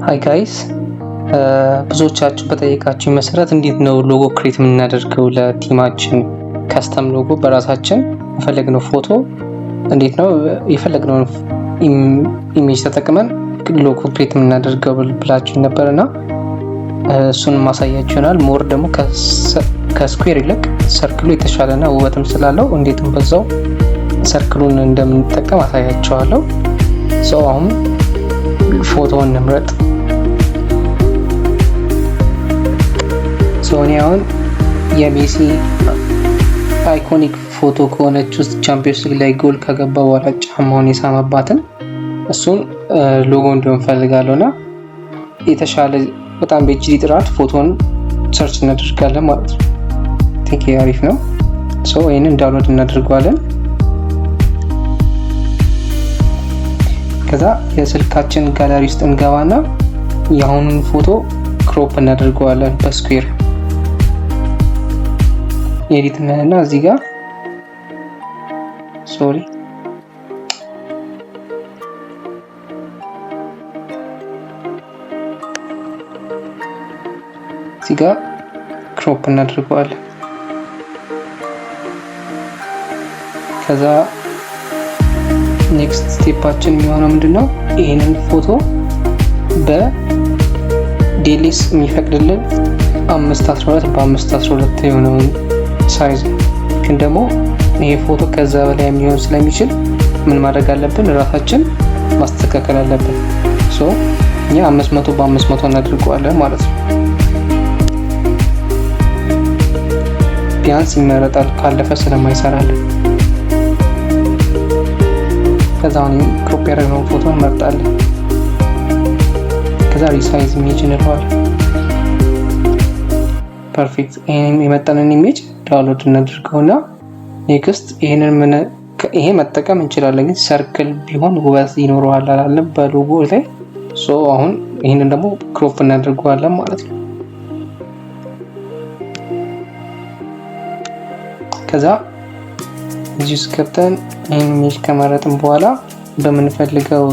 ሃይ ጋይስ ብዙዎቻችሁ በጠየቃችሁ መሰረት እንዴት ነው ሎጎ ክሬት የምናደርገው ለቲማችን ካስተም ሎጎ በራሳችን የፈለግነው ፎቶ እንዴት ነው የፈለግነውን ኢሜጅ ተጠቅመን ሎጎ ክሬት የምናደርገው ብላችሁ ነበርና እሱን ማሳያችሁ ይሆናል። ሞር ደግሞ ከስኩዌር ይልቅ ሰርክሉ የተሻለና ውበትም ስላለው እንዴትም በዛው ሰርክሉን እንደምንጠቀም አሳያችኋለሁ። አሁን ፎቶውን እንምረጥ። እኔ አሁን የሜሲ አይኮኒክ ፎቶ ከሆነች ውስጥ ቻምፒዮንስ ሊግ ላይ ጎል ከገባ በኋላ ጫማውን የሳመባትን እሱን ሎጎ እንዲሆን ፈልጋለሁና የተሻለ በጣም በኤችዲ ጥራት ፎቶን ሰርች እናደርጋለን ማለት ነው። ቲንክ አሪፍ ነው። ይሄንን ዳውንሎድ እናደርገዋለን። ከዛ የስልካችን ጋላሪ ውስጥ እንገባና የአሁኑን ፎቶ ክሮፕ እናደርገዋለን በስኩዌር ኤዲት እና እዚህ ጋር እዚህ ጋር ክሮፕ እናደርገዋለን። ከዛ ኔክስት ስቴፓችን የሚሆነው ምንድነው? ይሄንን ፎቶ በዴሊስ የሚፈቅድልን 512 በ512 የሆነውን ሳይዝ ግን ደግሞ ይሄ ፎቶ ከዛ በላይ የሚሆን ስለሚችል ምን ማድረግ አለብን? ራሳችን ማስተካከል አለብን። እኛ 500 በ500 እናድርገዋለን ማለት ነው። ቢያንስ ይመረጣል ካለፈ ስለማይሰራልን። ከዛ አሁን ክሮፕ ያደረግነውን ፎቶ እንመርጣለን። ከዛ ሪሳይዝ ኢሜጅ እንለዋለን። ፐርፌክት። ይሄን የመጣንን ኢሜጅ ዳውንሎድ እናድርገውና ኔክስት ይሄ መጠቀም እንችላለን፣ ግን ሰርክል ቢሆን ውበት ይኖረዋል አላለም በሎጎ ላይ። አሁን ይሄንን ደግሞ ክሮፕ እናደርገዋለን ማለት ነው። ከዛ እዚህ ውስጥ ገብተን ይሄን ኢሜጅ ከመረጥን በኋላ በምንፈልገው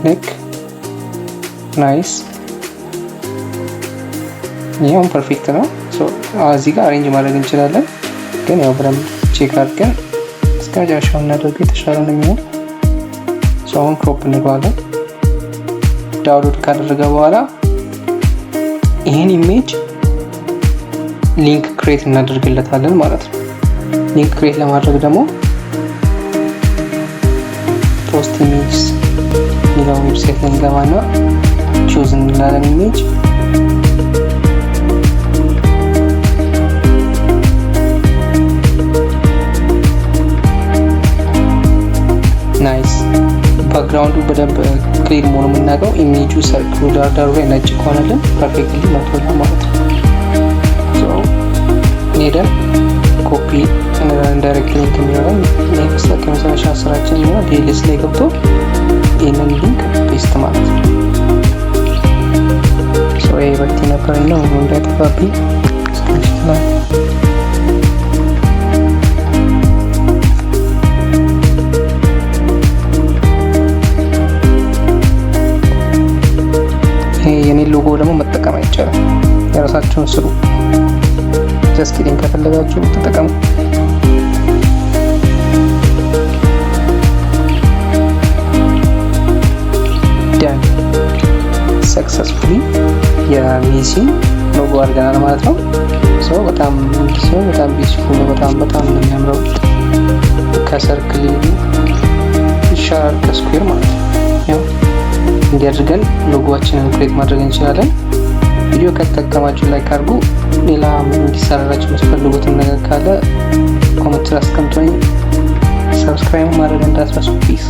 ልክ ናይስ ይሄው ፐርፌክት ነው። እዚህ ጋር አሬንጅ ማድረግ እንችላለን፣ ግን ያው ብለን ቼክ አድርገን እስከ መጨረሻው እናደርገው የተሻለ ነው የሚሆነው። አሁን ክሮፕ እንለዋለን። ዳውንሎድ ካደረገ በኋላ ይሄን ኢሜጅ ሊንክ ክሬት እናደርግለታለን ማለት ነው። ሊንክ ክሬት ለማድረግ ደግሞ ፖስት ኢሜጅስ የሚለው ዌብሳይት ላይ እንገባና ቹዝ እንላለን ኢሜጅ። ናይስ። ባክግራውንዱ በደንብ ክሊር መሆኑ የምናውቀው ኢሜጁ ሰርክሉ ዳርዳሩ ላይ ነጭ ከሆነልን ፐርፌክትሊ መጥቶልናል ማለት ነው። ሄደን ኮፒ እንዳይሬክት ሊንክ የሚሆነን ኔክስት ከመጨረሻ ስራችን የሚሆነው ዴሊስ ላይ ገብቶ ይህንን ሊንክ ፔስት ማለት ነው። ይሄ በቲ ነበር ነው እንዳይጠፋብኝ ስክሪንሾት ላይ የኔ ሎጎ ደግሞ መጠቀም አይቻልም። የራሳችሁን ስሩ። ጀስት ሊንክ ከፈለጋችሁ ተጠቀሙ። ዳን ሰክሰስፉሊ የሜሲ ሎጎ አድርገናል ማለት ነው። በጣም ቢዩቲፉል ነው። በጣም ነው የሚያምረው። ከሰርክል ይሻላል ከስኩዌር ማለት ነው። ያው እንዲያድርገን ሎጎአችንን ክሬት ማድረግ እንችላለን። ቪዲዮ ከተጠቀማችሁ ላይክ አድርጉ። ሌላ እንዲሰራላችሁ የምትፈልጉትን ነገር ካለ ኮሜንት ላይ አስቀምጡኝ። ሰብስክራይብ ማድረግ እንዳትረሱ ፕሊዝ።